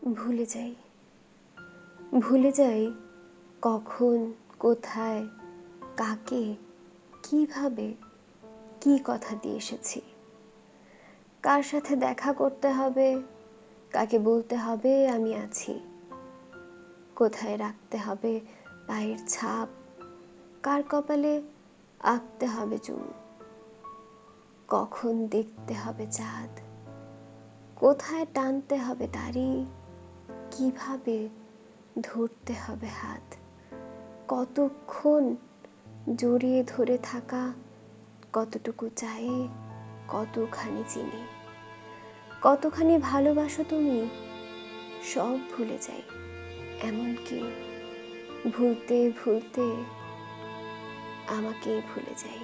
ভুলে যাই, ভুলে যাই কখন, কোথায়, কাকে, কিভাবে, কি কথা দিয়ে এসেছি, কার সাথে দেখা করতে হবে, কাকে বলতে হবে আমি আছি, কোথায় রাখতে হবে পায়ের ছাপ, কার কপালে আঁকতে হবে চুমু, কখন দেখতে হবে চাঁদ, কোথায় টানতে হবে দাড়ি, কিভাবে ধরতে হবে হাত, কতক্ষণ জড়িয়ে ধরে থাকা, কতটুকু চায়ে কতখানি চিনি, কতখানি ভালোবাসো তুমি, সব ভুলে যাই, এমনকি ভুলতে ভুলতে আমাকেই ভুলে যাই।